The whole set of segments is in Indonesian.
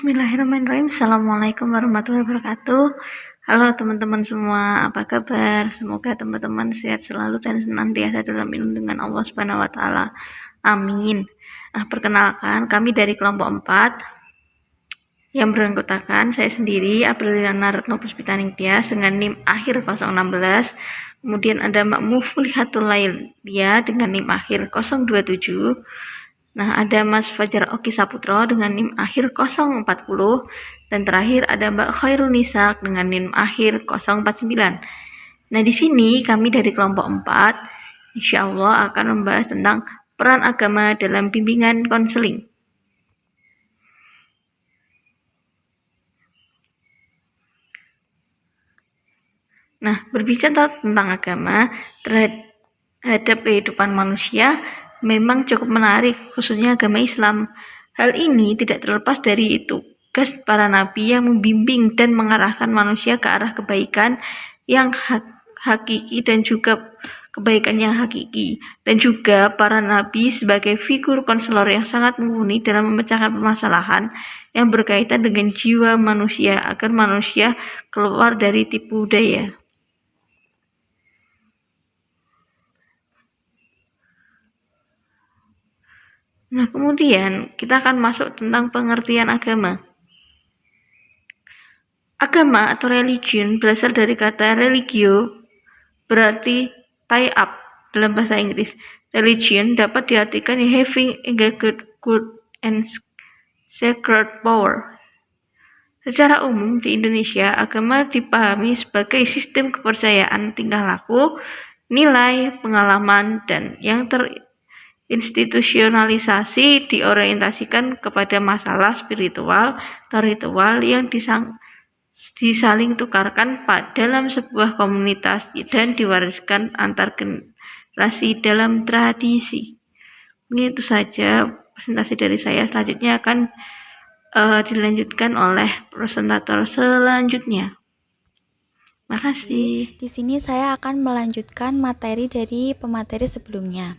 Bismillahirrahmanirrahim. Assalamualaikum warahmatullahi wabarakatuh. Halo teman-teman semua, apa kabar? Semoga teman-teman sehat selalu dan senantiasa dalam lindungan Allah Subhanahu wa taala. Amin. Perkenalkan, kami dari kelompok 4 yang beranggotakan saya sendiri, Aprilina Retno Puspitaning Tias dengan NIM akhir 016. Kemudian ada Mbak Muflihatul Lailia dengan NIM akhir 027. Nah, ada Mas Fajar Oki Saputro dengan NIM akhir 040 dan terakhir ada Mbak Khairul Nisa dengan NIM akhir 049. Nah, di sini kami dari kelompok 4 insya Allah akan membahas tentang peran agama dalam bimbingan konseling. Nah, berbicara tentang agama terhadap kehidupan manusia memang cukup menarik, khususnya agama Islam. Hal ini tidak terlepas dari tugas para nabi yang membimbing dan mengarahkan manusia ke arah kebaikan yang hakiki dan juga kebaikan yang hakiki. Dan juga para nabi sebagai figur konselor yang sangat mumpuni dalam memecahkan permasalahan yang berkaitan dengan jiwa manusia agar manusia keluar dari tipu daya. Nah, kemudian kita akan masuk tentang pengertian agama. Agama atau religion berasal dari kata religio, berarti tie up dalam bahasa Inggris. Religion dapat diartikan having a good and sacred power. Secara umum di Indonesia, agama dipahami sebagai sistem kepercayaan tingkah laku, nilai, pengalaman, dan yang institusionalisasi diorientasikan kepada masalah spiritual atau ritual yang disaling tukarkan dalam sebuah komunitas dan diwariskan antar generasi dalam tradisi. Ini itu saja presentasi dari saya. Selanjutnya akan dilanjutkan oleh presentator selanjutnya. Makasih. Di sini saya akan melanjutkan materi dari pemateri sebelumnya.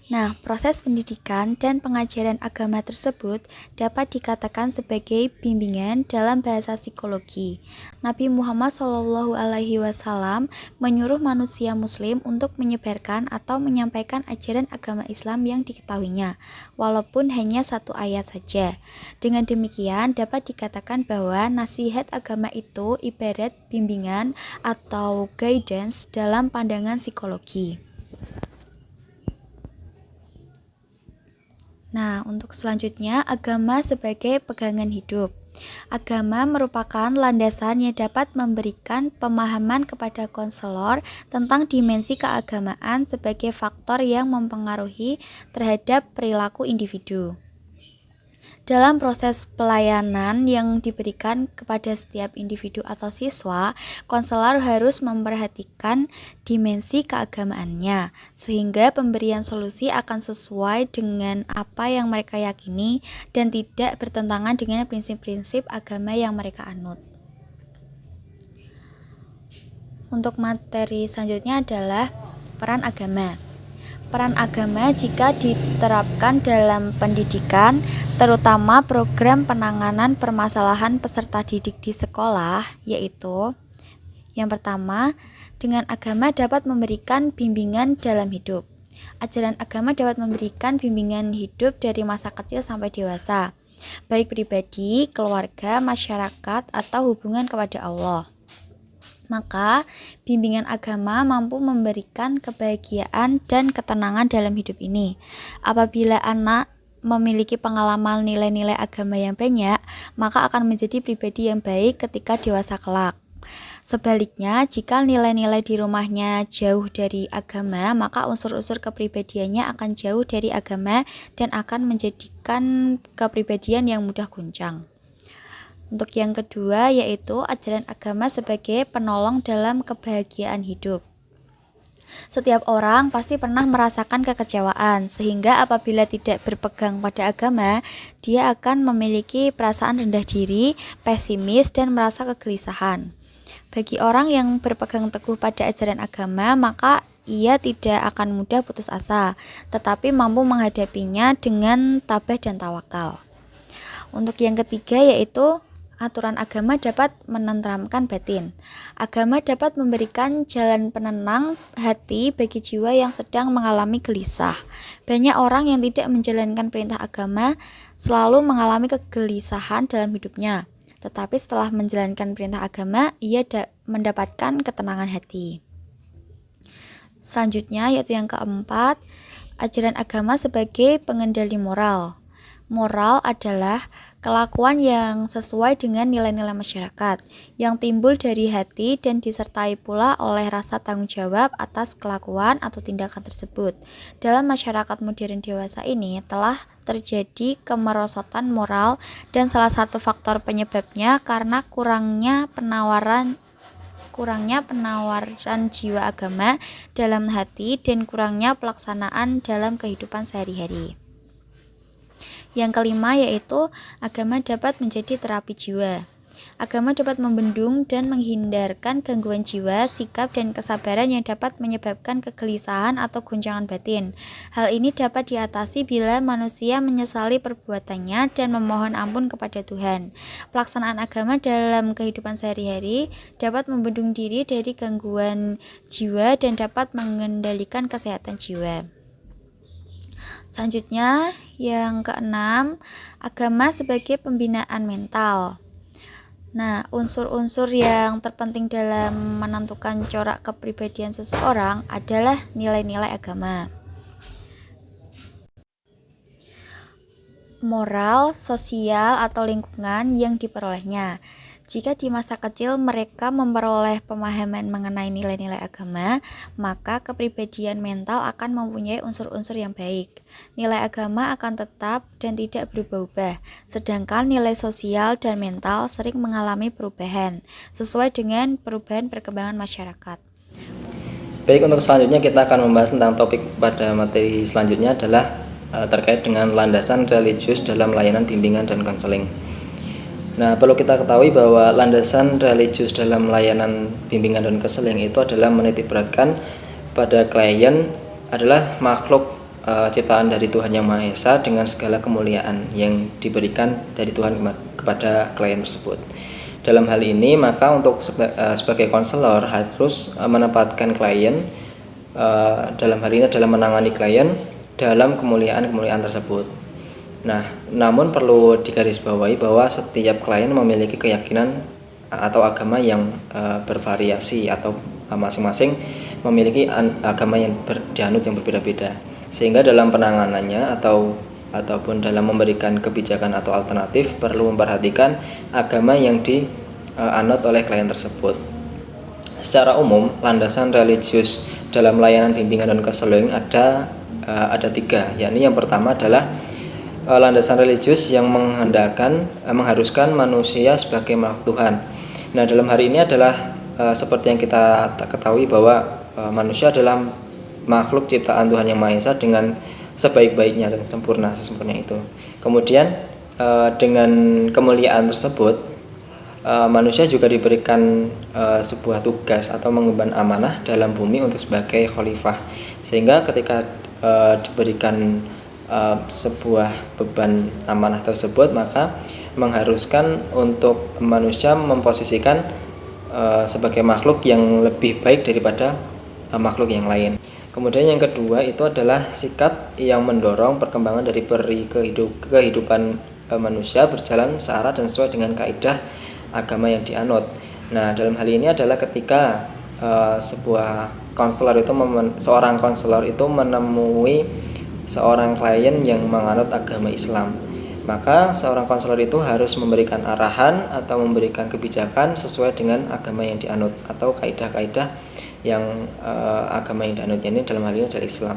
Nah, proses pendidikan dan pengajaran agama tersebut dapat dikatakan sebagai bimbingan dalam bahasa psikologi. Nabi Muhammad SAW menyuruh manusia muslim untuk menyebarkan atau menyampaikan ajaran agama Islam yang diketahuinya, walaupun hanya satu ayat saja. Dengan demikian, dapat dikatakan bahwa nasihat agama itu ibarat bimbingan atau guidance dalam pandangan psikologi. Nah, untuk selanjutnya, agama sebagai pegangan hidup. Agama merupakan landasan yang dapat memberikan pemahaman kepada konselor tentang dimensi keagamaan sebagai faktor yang mempengaruhi terhadap perilaku individu. Dalam proses pelayanan yang diberikan kepada setiap individu atau siswa, konselor harus memperhatikan dimensi keagamaannya, sehingga pemberian solusi akan sesuai dengan apa yang mereka yakini dan tidak bertentangan dengan prinsip-prinsip agama yang mereka anut. Untuk materi selanjutnya adalah peran agama. Peran agama jika diterapkan dalam pendidikan, terutama program penanganan permasalahan peserta didik di sekolah, yaitu yang pertama, dengan agama dapat memberikan bimbingan dalam hidup. Ajaran agama dapat memberikan bimbingan hidup dari masa kecil sampai dewasa, baik pribadi, keluarga, masyarakat, atau hubungan kepada Allah. Maka, bimbingan agama mampu memberikan kebahagiaan dan ketenangan dalam hidup ini. Apabila anak memiliki pengalaman nilai-nilai agama yang banyak, maka akan menjadi pribadi yang baik ketika dewasa kelak. Sebaliknya, jika nilai-nilai di rumahnya jauh dari agama, maka unsur-unsur kepribadiannya akan jauh dari agama dan akan menjadikan kepribadian yang mudah guncang. Untuk yang kedua, yaitu ajaran agama sebagai penolong dalam kebahagiaan hidup. Setiap orang pasti pernah merasakan kekecewaan, sehingga apabila tidak berpegang pada agama, dia akan memiliki perasaan rendah diri, pesimis, dan merasa kegelisahan. Bagi orang yang berpegang teguh pada ajaran agama, maka ia tidak akan mudah putus asa, tetapi mampu menghadapinya dengan tabah dan tawakal. Untuk yang ketiga yaitu aturan agama dapat menenteramkan batin. Agama dapat memberikan jalan penenang hati bagi jiwa yang sedang mengalami gelisah. Banyak orang yang tidak menjalankan perintah agama selalu mengalami kegelisahan dalam hidupnya. Tetapi setelah menjalankan perintah agama, ia mendapatkan ketenangan hati. Selanjutnya yaitu yang keempat, ajaran agama sebagai pengendali moral. Moral adalah kelakuan yang sesuai dengan nilai-nilai masyarakat, yang timbul dari hati dan disertai pula oleh rasa tanggung jawab atas kelakuan atau tindakan tersebut. Dalam masyarakat modern dewasa ini telah terjadi kemerosotan moral dan salah satu faktor penyebabnya karena kurangnya penawaran jiwa agama dalam hati dan kurangnya pelaksanaan dalam kehidupan sehari-hari. Yang kelima yaitu agama dapat menjadi terapi jiwa. Agama dapat membendung dan menghindarkan gangguan jiwa, sikap dan kesabaran yang dapat menyebabkan kegelisahan atau guncangan batin. Hal ini dapat diatasi bila manusia menyesali perbuatannya dan memohon ampun kepada Tuhan. Pelaksanaan agama dalam kehidupan sehari-hari dapat membendung diri dari gangguan jiwa dan dapat mengendalikan kesehatan jiwa. Selanjutnya, yang keenam, agama sebagai pembinaan mental. Nah, unsur-unsur yang terpenting dalam menentukan corak kepribadian seseorang adalah nilai-nilai agama. Moral, sosial, atau lingkungan yang diperolehnya. Jika di masa kecil mereka memperoleh pemahaman mengenai nilai-nilai agama, maka kepribadian mental akan mempunyai unsur-unsur yang baik. Nilai agama akan tetap dan tidak berubah-ubah, sedangkan nilai sosial dan mental sering mengalami perubahan, sesuai dengan perubahan perkembangan masyarakat. Baik, untuk selanjutnya kita akan membahas tentang topik pada materi selanjutnya adalah terkait dengan landasan religius dalam layanan bimbingan dan konseling. Nah, perlu kita ketahui bahwa landasan religius dalam layanan bimbingan dan konseling itu adalah menitikberatkan pada klien adalah makhluk ciptaan dari Tuhan Yang Maha Esa dengan segala kemuliaan yang diberikan dari Tuhan kepada klien tersebut. Dalam hal ini, maka untuk sebagai konselor harus menempatkan klien dalam hal ini adalah menangani klien dalam kemuliaan-kemuliaan tersebut. Nah, namun perlu digarisbawahi bahwa setiap klien memiliki keyakinan atau agama yang bervariasi atau masing-masing memiliki agama yang dianut yang berbeda-beda. Sehingga dalam penanganannya ataupun dalam memberikan kebijakan atau alternatif perlu memperhatikan agama yang dianut oleh klien tersebut. Secara umum, landasan religius dalam layanan bimbingan dan konseling ada 3, yakni yang pertama adalah landasan religius yang mengharuskan manusia sebagai makhluk Tuhan. Nah, dalam hari ini adalah seperti yang kita ketahui bahwa manusia adalah makhluk ciptaan Tuhan Yang Maha Esa dengan sebaik-baiknya dan sesempurna itu. Kemudian dengan kemuliaan tersebut manusia juga diberikan sebuah tugas atau mengemban amanah dalam bumi untuk sebagai khalifah, sehingga ketika diberikan sebuah beban amanah tersebut, maka mengharuskan untuk manusia memposisikan sebagai makhluk yang lebih baik daripada makhluk yang lain. Kemudian yang kedua itu adalah sikap yang mendorong perkembangan dari kehidupan manusia berjalan searah dan sesuai dengan kaidah agama yang dianut. Nah, dalam hal ini adalah ketika seorang konselor itu menemui seorang klien yang menganut agama Islam, maka seorang konselor itu harus memberikan arahan atau memberikan kebijakan sesuai dengan agama yang dianut atau kaidah-kaidah yang agama yang dianutnya ini dalam hal ini adalah Islam.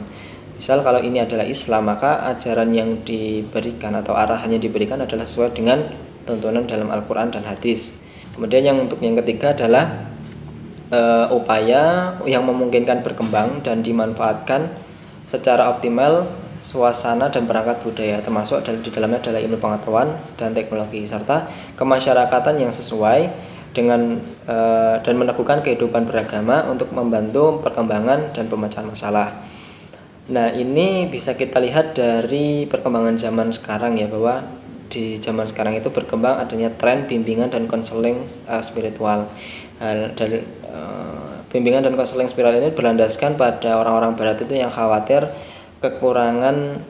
Misal kalau ini adalah Islam, maka ajaran yang diberikan atau arahannya diberikan adalah sesuai dengan tuntunan dalam Al-Quran dan hadis. Kemudian untuk yang ketiga adalah upaya yang memungkinkan berkembang dan dimanfaatkan secara optimal suasana dan perangkat budaya, termasuk di dalamnya adalah ilmu pengetahuan dan teknologi, serta kemasyarakatan yang sesuai dengan dan meneguhkan kehidupan beragama untuk membantu perkembangan dan pemecahan masalah. Nah, ini bisa kita lihat dari perkembangan zaman sekarang ya, bahwa di zaman sekarang itu berkembang adanya tren bimbingan dan konseling spiritual. Bimbingan dan konseling spiritual ini berlandaskan pada orang-orang barat itu yang khawatir kekurangan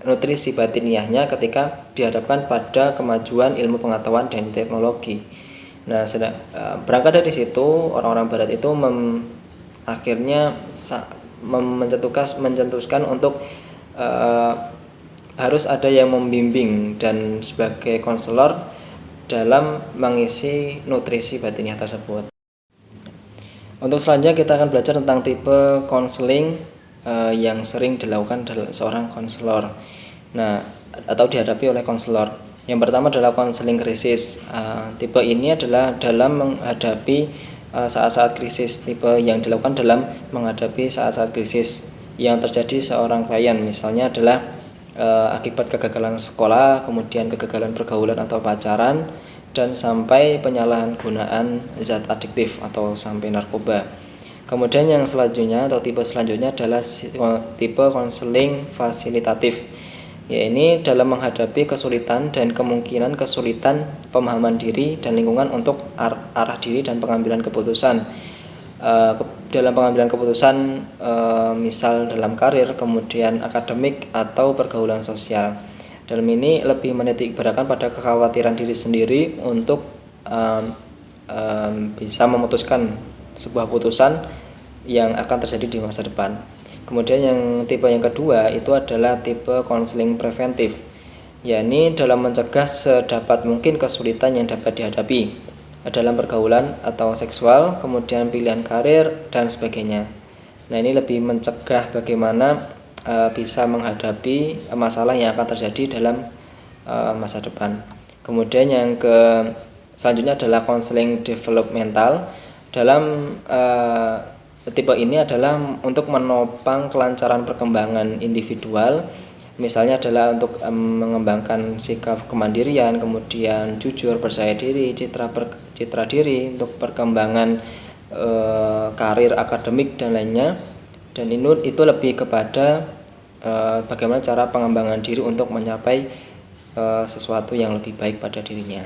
nutrisi batiniahnya ketika dihadapkan pada kemajuan ilmu pengetahuan dan teknologi. Nah, berangkat dari situ orang-orang barat itu akhirnya mencetuskan untuk harus ada yang membimbing dan sebagai konselor dalam mengisi nutrisi batiniah tersebut. Untuk selanjutnya kita akan belajar tentang tipe konseling yang sering dilakukan seorang konselor. Nah, atau dihadapi oleh konselor. Yang pertama adalah konseling krisis. Tipe ini adalah dalam menghadapi saat-saat krisis. Tipe yang dilakukan dalam menghadapi saat-saat krisis yang terjadi seorang klien, misalnya adalah akibat kegagalan sekolah, kemudian kegagalan pergaulan atau pacaran, dan sampai penyalahgunaan zat adiktif atau sampai narkoba. Kemudian yang selanjutnya atau tipe selanjutnya adalah tipe konseling fasilitatif. Ya, ini dalam menghadapi kesulitan dan kemungkinan kesulitan pemahaman diri dan lingkungan untuk arah diri dan pengambilan keputusan. Dalam pengambilan keputusan misal dalam karir, kemudian akademik atau pergaulan sosial. Dalam ini lebih menitik beratkan pada kekhawatiran diri sendiri untuk bisa memutuskan sebuah putusan yang akan terjadi di masa depan. Kemudian yang tipe yang kedua itu adalah tipe konseling preventif, yakni dalam mencegah sedapat mungkin kesulitan yang dapat dihadapi dalam pergaulan atau seksual, kemudian pilihan karir dan sebagainya. Nah, ini lebih mencegah bagaimana bisa menghadapi masalah yang akan terjadi dalam masa depan. Kemudian yang selanjutnya adalah konseling developmental. Dalam tipe ini adalah untuk menopang kelancaran perkembangan individual, misalnya adalah untuk mengembangkan sikap kemandirian, kemudian jujur, percaya diri, citra diri, untuk perkembangan karir akademik dan lainnya. Dan itu lebih kepada bagaimana cara pengembangan diri untuk mencapai sesuatu yang lebih baik pada dirinya.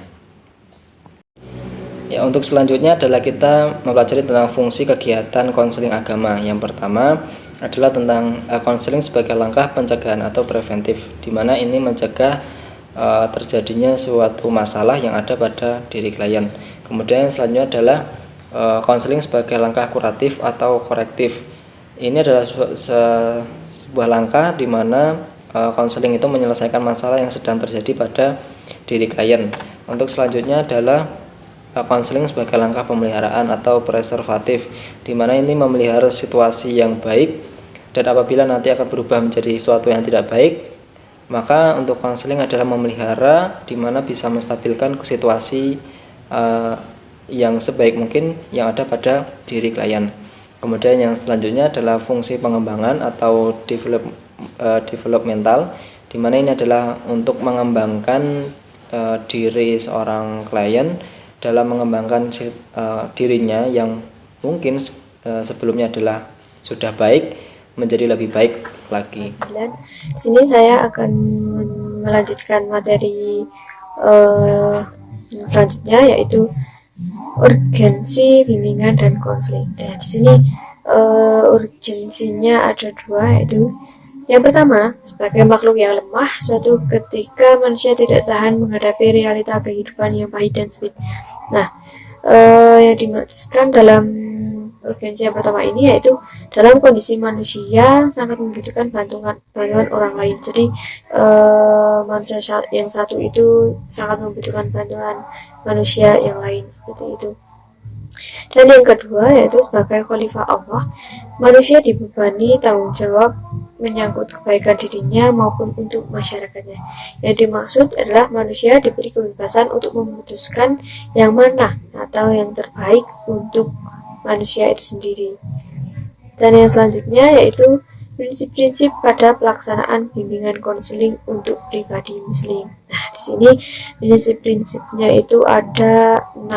Ya, untuk selanjutnya adalah kita mempelajari tentang fungsi kegiatan konseling agama. Yang pertama adalah tentang konseling sebagai langkah pencegahan atau preventif, di mana ini mencegah terjadinya suatu masalah yang ada pada diri klien. Kemudian selanjutnya adalah konseling sebagai langkah kuratif atau korektif. Ini adalah sebuah langkah di mana konseling itu menyelesaikan masalah yang sedang terjadi pada diri klien. Untuk selanjutnya adalah konseling sebagai langkah pemeliharaan atau preservatif, di mana ini memelihara situasi yang baik, dan apabila nanti akan berubah menjadi sesuatu yang tidak baik, maka untuk konseling adalah memelihara, di mana bisa menstabilkan situasi yang sebaik mungkin yang ada pada diri klien. Kemudian yang selanjutnya adalah fungsi pengembangan atau developmental, di mana ini adalah untuk mengembangkan diri seorang klien dalam mengembangkan dirinya yang mungkin sebelumnya adalah sudah baik menjadi lebih baik lagi. Di sini saya akan melanjutkan materi selanjutnya, yaitu urgensi bimbingan dan konseling. Nah, di sini urgensinya ada dua, yaitu yang pertama, sebagai makhluk yang lemah, suatu ketika manusia tidak tahan menghadapi realita kehidupan yang pahit dan sempit. Nah, yang dimaksudkan dalam urgensi yang pertama ini yaitu dalam kondisi manusia sangat membutuhkan bantuan orang lain. Jadi manusia yang satu itu sangat membutuhkan bantuan manusia yang lain, seperti itu. Dan yang kedua yaitu sebagai khalifah Allah, manusia dibebani tanggung jawab menyangkut kebaikan dirinya maupun untuk masyarakatnya. Yang dimaksud adalah manusia diberi kebebasan untuk memutuskan yang mana atau yang terbaik untuk manusia itu sendiri. Dan yang selanjutnya yaitu prinsip-prinsip pada pelaksanaan bimbingan konseling untuk pribadi muslim. Nah, di sini prinsip-prinsipnya itu ada 6.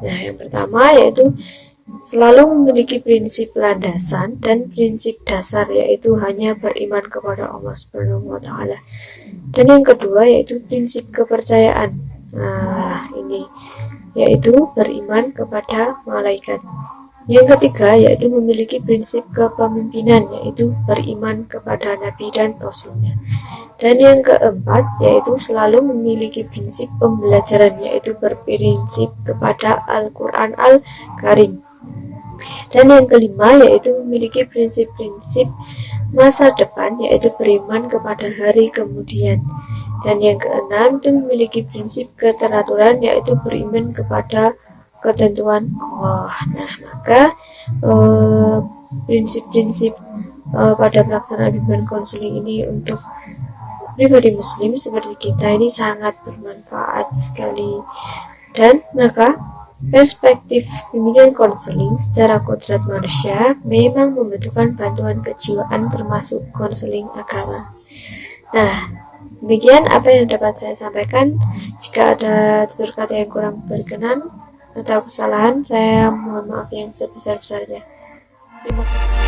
Nah, yang pertama yaitu selalu memiliki prinsip landasan dan prinsip dasar, yaitu hanya beriman kepada Allah Subhanahu wa taala. Dan yang kedua yaitu prinsip kepercayaan. Nah, ini yaitu beriman kepada malaikat. Yang ketiga yaitu memiliki prinsip kepemimpinan, yaitu beriman kepada nabi dan rasulnya. Dan yang keempat yaitu selalu memiliki prinsip pembelajaran, yaitu berprinsip kepada Al-Quran Al-Karim. Dan yang kelima yaitu memiliki prinsip-prinsip masa depan, yaitu beriman kepada hari kemudian. Dan yang keenam itu memiliki prinsip keteraturan, yaitu beriman kepada ketentuan Allah. Nah, maka prinsip-prinsip pada pelaksanaan bimbingan konseling ini untuk pribadi muslim seperti kita ini sangat bermanfaat sekali. Dan maka perspektif bimbingan konseling secara kodrat manusia memang membutuhkan bantuan kejiwaan termasuk konseling agama. Nah, demikian apa yang dapat saya sampaikan. Jika ada tutur kata yang kurang berkenan atau kesalahan, saya mohon maaf yang sebesar-besarnya. Terima kasih.